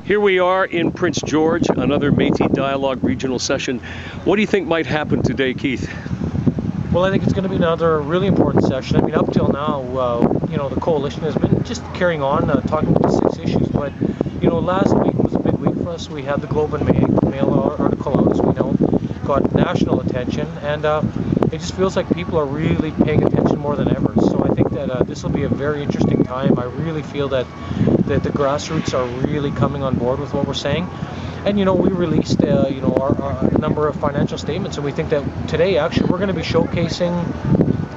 Here we are in Prince George, another Metis Dialogue regional session. What do you think might happen today, Keith? Well, I think it's going to be another really important session. I mean, up till now, the coalition has been just carrying on, talking about the 6 issues. But, last week was a big week for us. We had the Globe and Mail article out, as we know, got national attention. And it just feels like people are really paying attention more than ever. So I think that this will be a very interesting time. I really feel that the grassroots are really coming on board with what we're saying. And we released our number of financial statements, and we think that today actually we're going to be showcasing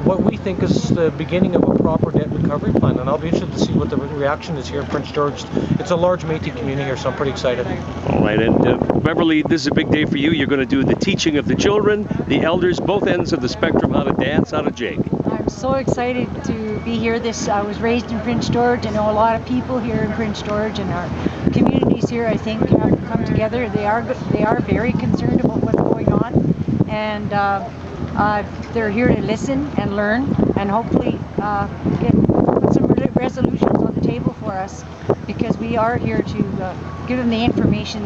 what we think is the beginning of a proper debt recovery plan. And I'll be interested to see what the reaction is here in Prince George. It's a large Métis community here, so I'm pretty excited. All right, and Beverly, this is a big day for you. You're going to do the teaching of the children, the elders, both ends of the spectrum, how to dance, how to jig. I'm so excited to be here. I was raised in Prince George. I know a lot of people here in Prince George, and our communities here, I think, have come together. They are very concerned about what's going on, and they're here to listen and learn, and hopefully put some resolutions on the table for us, because we are here to give them the information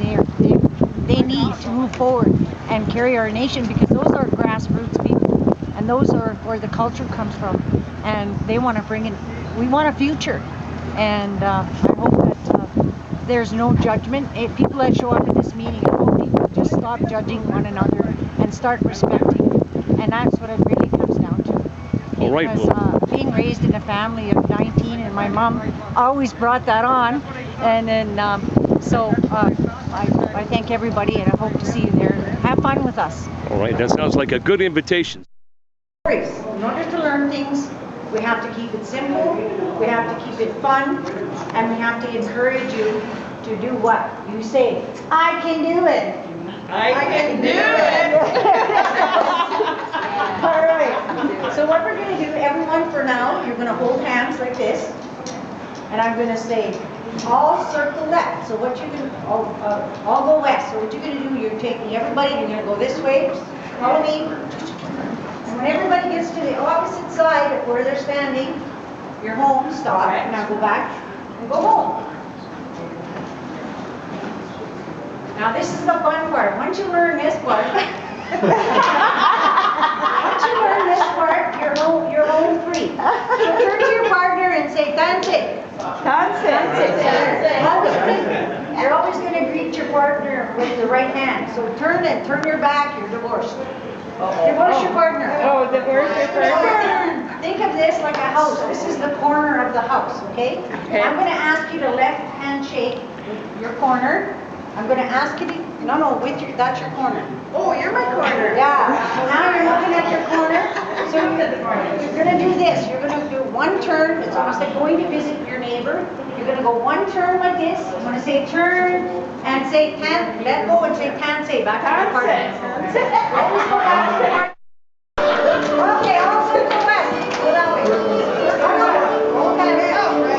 they need to move forward and carry our nation, because those are grassroots people, and those are where the culture comes from, and they want to bring in. We want a future, and I hope that there's no judgment. People that show up at this meeting, I hope people just stop judging one another and start respecting, and that's what it really comes down to. All right. Because being raised in a family of 19, and my mom always brought that on, and then so I thank everybody, and I hope to see you there. Have fun with us. All right, that sounds like a good invitation. In order to learn things, we have to keep it simple, we have to keep it fun, and we have to encourage you to do what? You say, I can do it. I can do it. All right. So what we're going to do, everyone for now, you're going to hold hands like this, and I'm going to say, all circle left. So what you're going to, all go west. So what you're going to do, you're taking everybody, you're going to go this way, follow me. And when everybody gets to the opposite side of where they're standing, you're home, stop, now go back and go home. Now this is the fun part. Once you learn this part, you're home free. So turn to your partner and say, dance it. You're always going to greet your partner with the right hand. So turn your back, you're divorced. Divorce your partner. Oh, divorce your partner. Think of this like a house. This is the corner of the house, okay? I'm going to ask you to left hand shake with your corner. I'm going to ask you to, that's your corner. Oh, you're my corner. Yeah. So now you're looking at your corner. So you're going to do this. You're going to do one turn. It's almost like going to visit your neighbor. You're going to go one turn like this. I'm going to say turn and say tan. Let go and say tan. Say back to your partner. Always go back to your partner. Okay, all circle west. Go that way. And back the other way.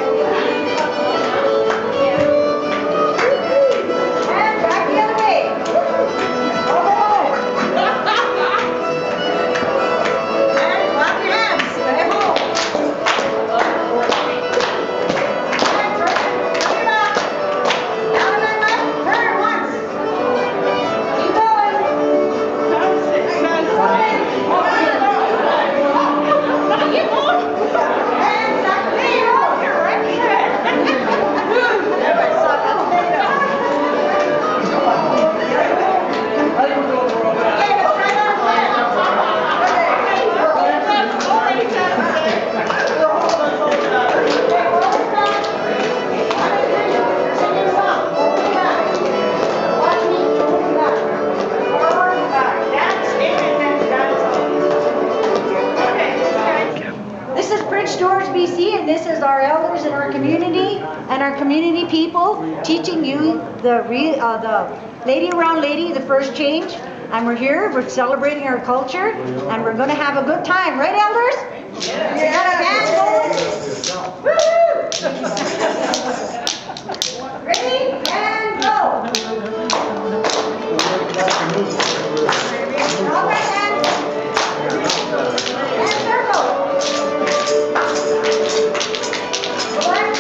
And this is our elders in our community and our community people teaching you the lady around lady, the first change. And we're celebrating our culture, and we're going to have a good time, right, elders? Yeah. You got a band going? Woo! Ready and go. All right, hands. And circle. One.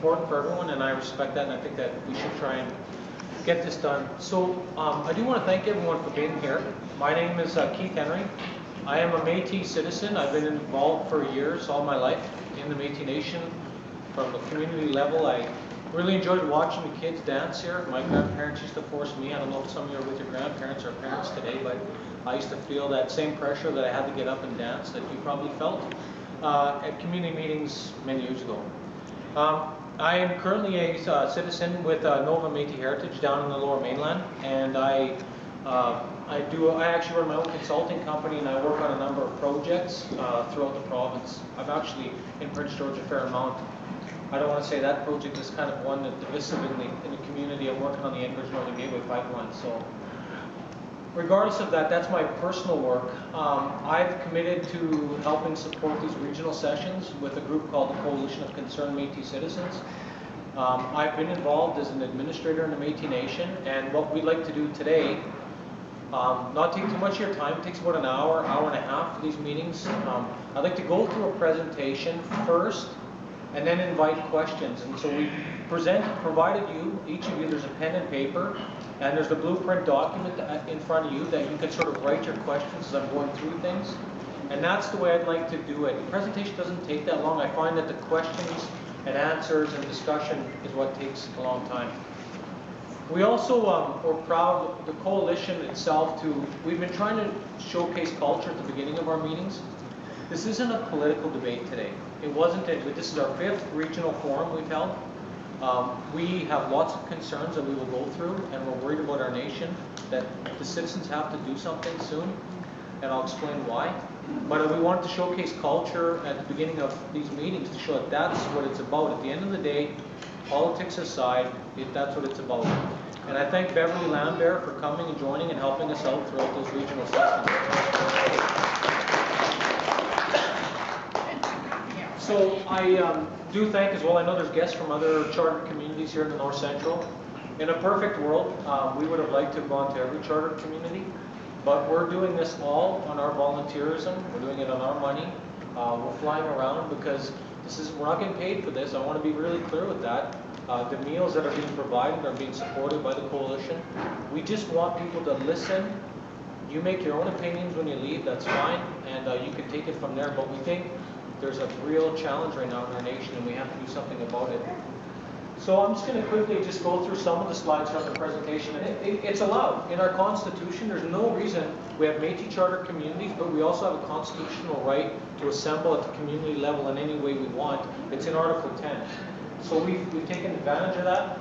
important for everyone, and I respect that, and I think that we should try and get this done. So I do want to thank everyone for being here. My name is Keith Henry. I am a Métis citizen. I've been involved for years, all my life, in the Métis Nation from the community level. I really enjoyed watching the kids dance here. My grandparents used to force me. I don't know if some of you are with your grandparents or parents today, but I used to feel that same pressure that I had to get up and dance that you probably felt at community meetings many years ago. I am currently a citizen with Nova Métis Heritage down in the Lower Mainland, and I actually run my own consulting company, and I work on a number of projects throughout the province. I'm actually in Prince George a fair amount. I don't want to say that project is kind of one that's divisive in the community. I'm working on the Anchorage Northern Gateway Pipeline. So regardless of that, that's my personal work. I've committed to helping support these regional sessions with a group called the Coalition of Concerned Métis Citizens. I've been involved as an administrator in the Métis Nation, and what we'd like to do today, not take too much of your time, it takes about an hour, hour and a half for these meetings. I'd like to go through a presentation first, and then invite questions. And so we provided you, each of you, there's a pen and paper, and there's the blueprint document in front of you that you can sort of write your questions as I'm going through things. And that's the way I'd like to do it. The presentation doesn't take that long. I find that the questions and answers and discussion is what takes a long time. We also are proud, the coalition itself, we've been trying to showcase culture at the beginning of our meetings. This isn't a political debate today. It wasn't, this is our 5th regional forum we've held. We have lots of concerns that we will go through, and we're worried about our nation, that the citizens have to do something soon, and I'll explain why. But we wanted to showcase culture at the beginning of these meetings to show that that's what it's about. At the end of the day, politics aside, that's what it's about. And I thank Beverly Lambert for coming and joining and helping us out throughout those regional sessions. So I do thank as well, I know there's guests from other chartered communities here in the North Central. In a perfect world, we would have liked to have gone to every chartered community, but we're doing this all on our volunteerism. We're doing it on our money. We're flying around because we're not getting paid for this. I want to be really clear with that. The meals that are being provided are being supported by the coalition. We just want people to listen. You make your own opinions when you leave, that's fine, and you can take it from there, but we think there's a real challenge right now in our nation, and we have to do something about it. So I'm just going to quickly just go through some of the slides from the presentation. And it's allowed. In our Constitution, there's no reason we have Métis charter communities, but we also have a constitutional right to assemble at the community level in any way we want. It's in Article 10. So we've taken advantage of that.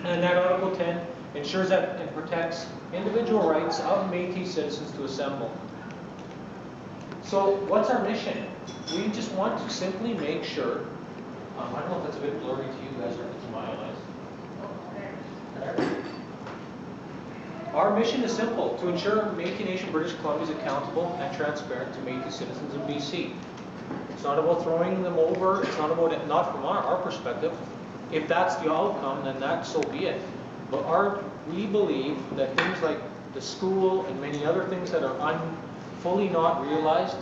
And that Article 10 ensures that it protects individual rights of Métis citizens to assemble. So what's our mission? We just want to simply make sure, I don't know if that's a bit blurry to you guys or if it's my eyes. Our mission is simple, to ensure Métis Nation British Columbia is accountable and transparent to Métis citizens in BC. It's not about throwing them over, it's not about it, not from our perspective. If that's the outcome, then so be it. But we believe that things like the school and many other things that are fully not realized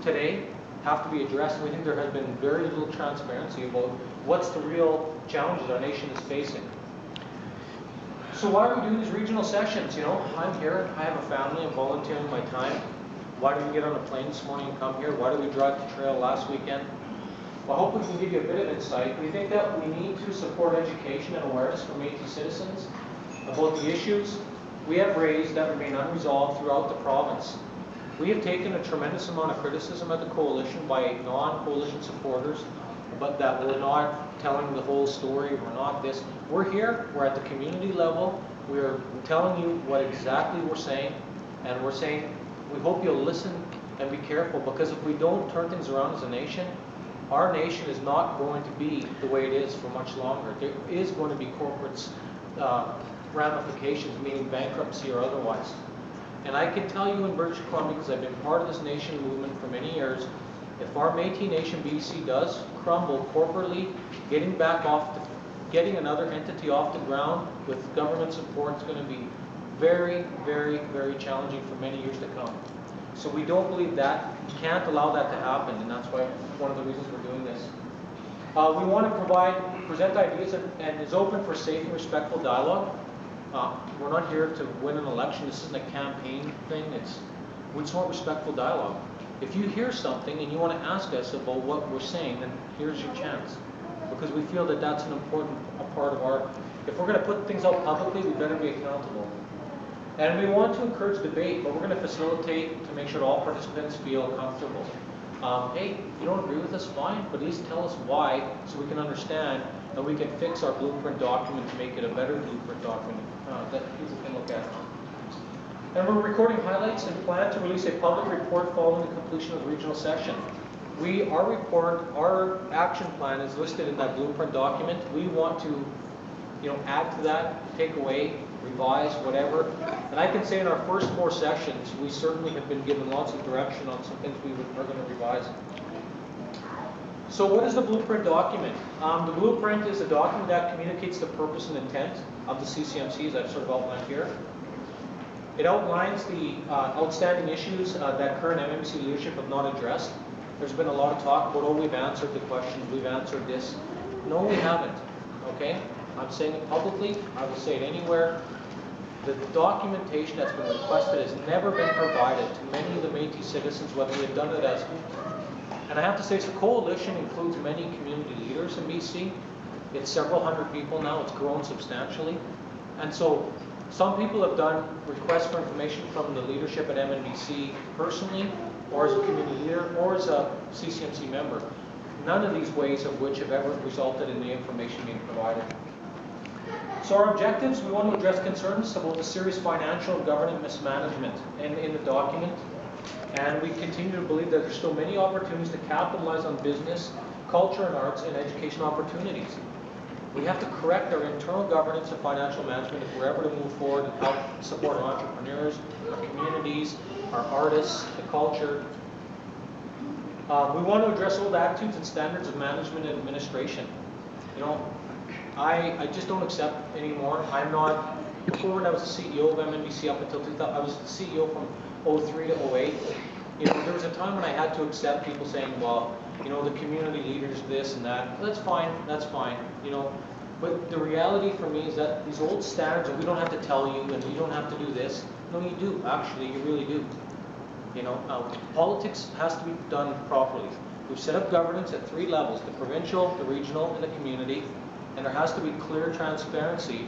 today have to be addressed. And we think there has been very little transparency about what's the real challenges our nation is facing. So why are we doing these regional sessions? You know, I'm here, I have a family, I'm volunteering my time. Why did we get on a plane this morning and come here? Why did we drive the trail last weekend? Well, I hope we can give you a bit of insight. We think that we need to support education and awareness for Métis citizens about the issues we have raised that remain unresolved throughout the province. We have taken a tremendous amount of criticism at the coalition by non-coalition supporters, but that we're not telling the whole story, we're not this. We're here, we're at the community level, we're telling you what exactly we're saying, and we're saying we hope you'll listen and be careful, because if we don't turn things around as a nation, our nation is not going to be the way it is for much longer. There is going to be corporate ramifications, meaning bankruptcy or otherwise. And I can tell you in British Columbia, because I've been part of this nation movement for many years, if our Métis Nation BC does crumble corporately, getting another entity off the ground with government support is going to be very, very, very challenging for many years to come. So we don't believe that, we can't allow that to happen, and that's why one of the reasons we're doing this. We want to present ideas and is open for safe and respectful dialogue. We're not here to win an election. This isn't a campaign thing. We just want respectful dialogue. If you hear something and you want to ask us about what we're saying, then here's your chance. Because we feel that that's an important part of our, if we're going to put things out publicly, we better be accountable. And we want to encourage debate, but we're going to facilitate to make sure all participants feel comfortable. Hey, if you don't agree with us, fine, but at least tell us why so we can understand and we can fix our blueprint document to make it a better blueprint document that people can look at. And we're recording highlights and plan to release a public report following the completion of the regional session. Our action plan is listed in that blueprint document. We want to, add to that, take away, revise, whatever. And I can say in our first 4 sessions, we certainly have been given lots of direction on some things we are going to revise. So what is the blueprint document? The blueprint is a document that communicates the purpose and intent of the CCMC, as I've sort of outlined here. It outlines the outstanding issues that current MMC leadership have not addressed. There's been a lot of talk about, we've answered the questions, we've answered this. No, we haven't, okay? I'm saying it publicly, I will say it anywhere. The documentation that's been requested has never been provided to many of the Metis citizens, whether they've done it as, and I have to say, the coalition includes many community leaders in BC. It's several hundred people now, it's grown substantially. And so some people have done requests for information from the leadership at MNBC personally, or as a community leader, or as a CCMC member. None of these ways of which have ever resulted in the information being provided. So our objectives, we want to address concerns about the serious financial and governance mismanagement in the document. And we continue to believe that there's still many opportunities to capitalize on business, culture and arts, and education opportunities. We have to correct our internal governance and financial management if we're ever to move forward and help support our entrepreneurs, our communities, our artists, the culture. We want to address old attitudes and standards of management and administration. I just don't accept anymore. I'm not, before when I was the CEO of MNBC up until 2000, I was the CEO from 03 to 08. There was a time when I had to accept people saying, well, the community leaders this and that. That's fine, but the reality for me is that these old standards, and we don't have to tell you, and you don't have to do this. No, you do, actually, you really do. Politics has to be done properly. We've set up governance at 3 levels, the provincial, the regional, and the community, and there has to be clear transparency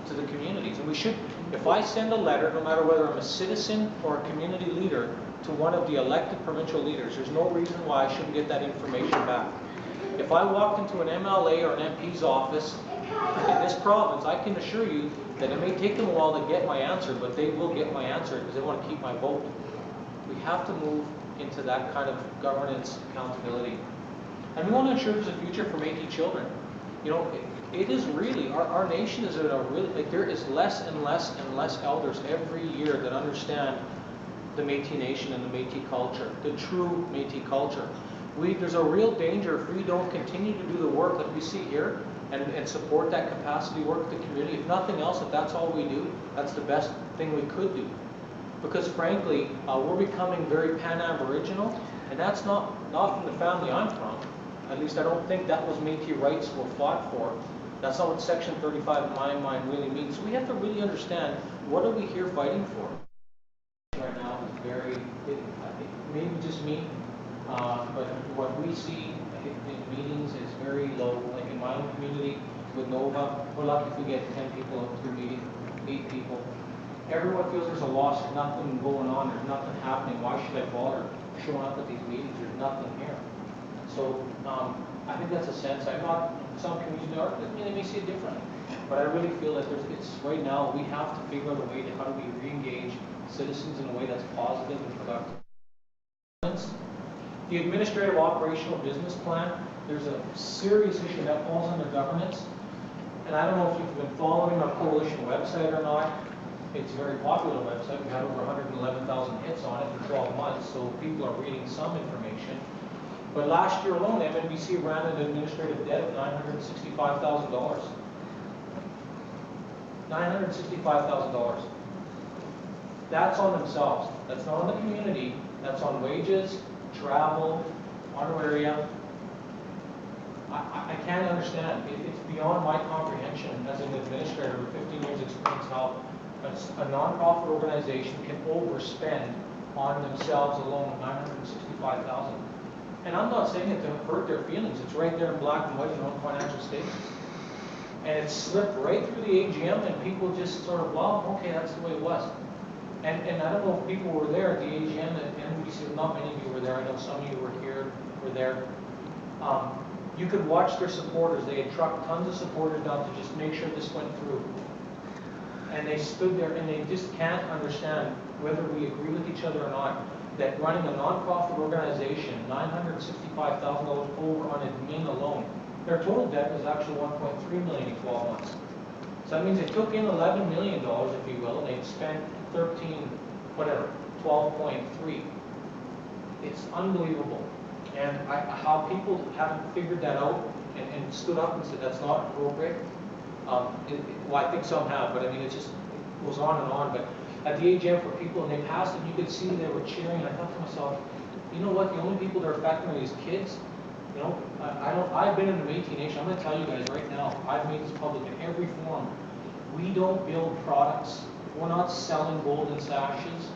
to the communities. And we should, if I send a letter, no matter whether I'm a citizen or a community leader, to one of the elected provincial leaders, there's no reason why I shouldn't get that information back. If I walked into an MLA or an MP's office in this province, I can assure you that it may take them a while to get my answer, but they will get my answer because they want to keep my vote. We have to move into that kind of governance accountability. And we want to ensure there's a future for Métis children. It is really, our nation is at a really, there is less and less and less elders every year that understand the Métis nation and the Métis culture, the true Métis culture. There's a real danger if we don't continue to do the work that we see here and support that capacity work with the community. If nothing else, if that's all we do, that's the best thing we could do. Because frankly, we're becoming very pan-Aboriginal, and that's not from the family I'm from. At least I don't think that was Métis rights were fought for. That's not what Section 35 in my mind really means. So we have to really understand, what are we here fighting for? Right now is very, I think maybe just me, but what we see in meetings is very low. Like in my own community with Nova, we're lucky if we get 10 people to a meeting, 8 people. Everyone feels there's a loss, there's nothing going on, there's nothing happening. Why should I bother showing up at these meetings? There's nothing here. So I think that's a sense. I'm not, some communities are, they may see it differently. But I really feel that it's right now, we have to figure out a way to how do we re-engage citizens in a way that's positive and productive. The administrative operational business plan, there's a serious issue that falls under governance. And I don't know if you've been following our coalition website or not. It's a very popular website. We had over 111,000 hits on it for 12 months, so people are reading some information. But last year alone, MNBC ran an administrative debt of $965,000. $965,000. That's on themselves. That's not on the community. That's on wages, travel, honoraria. I can't understand. It's beyond my comprehension as an administrator with 15 years experience how a nonprofit organization can overspend on themselves alone $965,000. And I'm not saying it to hurt their feelings. It's right there in black and white in their own financial statements. And it slipped right through the AGM, and people just sort of, well, okay, that's the way it was. And I don't know if people were there at the AGM at NBC. Not many of you were there. I know some of you were here, were there. You could watch their supporters. They had trucked tons of supporters down to just make sure this went through. And they stood there, and they just can't understand, whether we agree with each other or not, that running a nonprofit organization, $965,000 over on admin alone, their total debt was actually $1.3 million in 12 months. So that means they took in $11 million, if you will, and they spent 12.3. It's unbelievable. And how people haven't figured that out and stood up and said that's not appropriate. Well, I think some have, but I mean, it goes on and on. But at the AGM for people, and they passed it, you could see they were cheering, and I thought to myself, you know what, the only people that are affected are these kids. You know, I've been in the Metis Nation. I'm going to tell you guys right now, I've made this public in every forum. We don't build products. We're not selling golden sashes.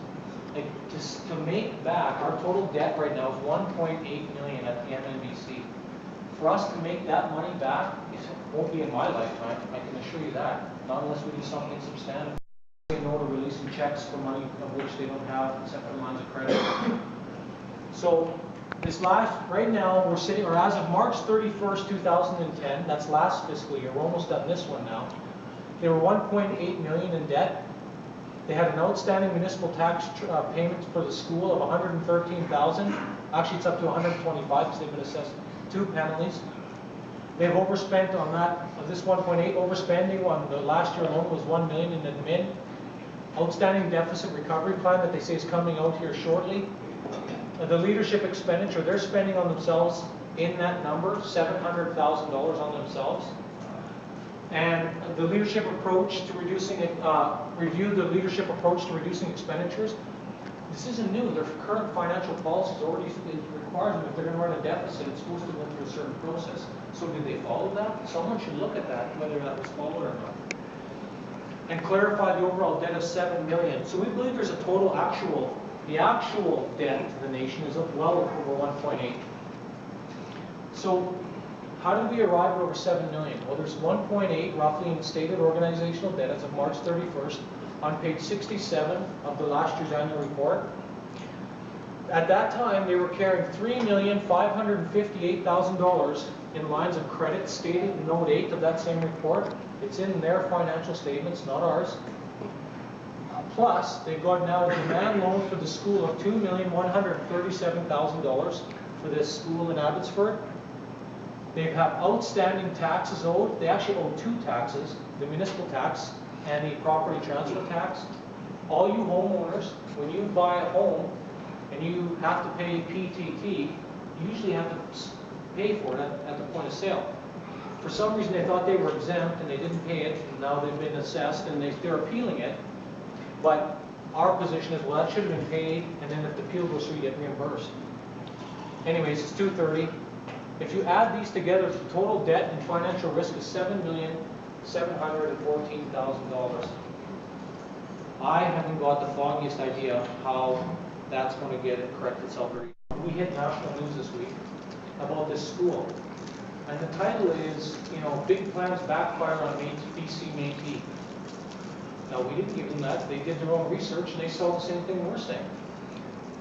Like, just to make back, our total debt right now is $1.8 million at the MNBC. For us to make that money back, it won't be in my lifetime, I can assure you that, not unless we do something substantive. They know to releasing checks for money of which they don't have except for lines of credit. So right now we're sitting, or as of March 31st, 2010, that's last fiscal year, we're almost done this one now, they were $1.8 million in debt. They had an outstanding municipal tax payment for the school of $113,000. Actually, it's up to $125 because they've been assessed 2 penalties. They've overspent on that, of this 1.8, overspending on the last year alone was $1 million in admin. Outstanding deficit recovery plan that they say is coming out here shortly. The leadership expenditure, they're spending on themselves in that number, $700,000 on themselves. And the leadership approach to reducing it, review the leadership approach to reducing expenditures. This isn't new. Their current financial policies already requires them, if they're going to run a deficit, it's supposed to go through a certain process. So did they follow that? Someone should look at that, whether that was followed or not. And clarify the overall debt of $7 million. So we believe there's a total the actual debt to the nation is well over 1.8. So how did we arrive at over 7 million? Well, there's 1.8 roughly in stated organizational debt as of March 31st on page 67 of the last year's annual report. At that time, they were carrying $3,558,000 in lines of credit stated in note 8 of that same report. It's in their financial statements, not ours. Plus, they've got now a demand loan for the school of $2,137,000 for this school in Abbotsford. They have outstanding taxes owed. They actually owe 2 taxes, the municipal tax and the property transfer tax. All you homeowners, when you buy a home and you have to pay PTT, you usually have to pay for it at the point of sale. For some reason, they thought they were exempt and they didn't pay it, and now they've been assessed and they're appealing it. But our position is, well, that should have been paid, and then if the appeal goes through, you get reimbursed. Anyways, it's $230. If you add these together, the total debt and financial risk is $7,714,000. I haven't got the foggiest idea how that's going to get it correct itself. We hit national news this week about this school. And the title is, big plans backfire on BC Metis. Now, we didn't give them that. They did their own research, and they saw the same thing we're saying.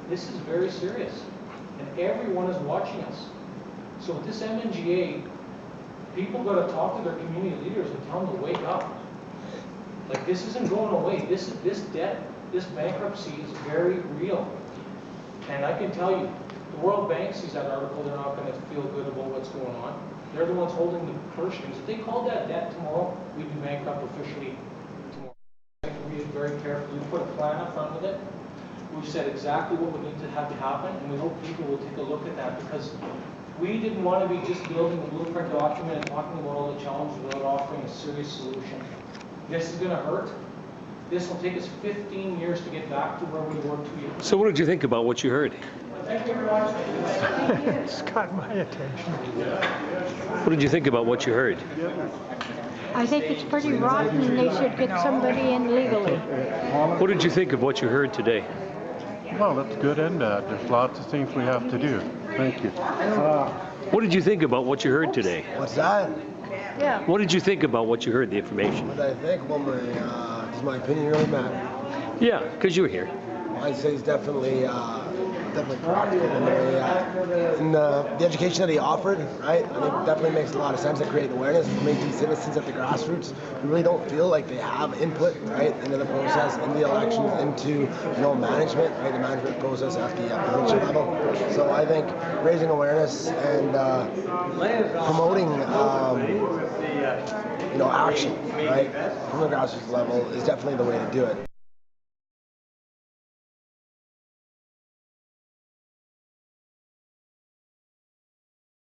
This is very serious, and everyone is watching us. So with this MNGA, people got to talk to their community leaders and tell them to wake up. Like, this isn't going away. This debt, this bankruptcy is very real. And I can tell you, the World Bank sees that article, they're not going to feel good about what's going on. They're the ones holding the purse strings. If they called that debt tomorrow, we'd be bankrupt officially tomorrow. We have to read it very carefully. We put a plan up front with it. We've said exactly what would need to have to happen, and we hope people will take a look at that, because we didn't want to be just building a blueprint document and talking about all the challenges without offering a serious solution. This is going to hurt. This will take us 15 years to get back to where we were 2 years ago. So what did you think about what you heard? It's got my attention. What did you think about what you heard? I think it's pretty rotten and they should get somebody in legally. What did you think of what you heard today? Well, that's good and bad. There's lots of things we have to do. Thank you. What did you think about what you heard today? What's that? Yeah. What did you think about what you heard, the information? What I think, well, does my opinion really matter? Yeah, because you were here. I'd say it's definitely practical in the way, in the education that he offered, right? I think it definitely makes a lot of sense to create awareness for Metis citizens at the grassroots who really don't feel like they have input, right, into the process, in the elections, into management, right, the management process at the provincial level. So I think raising awareness and promoting action, right, from the grassroots level is definitely the way to do it.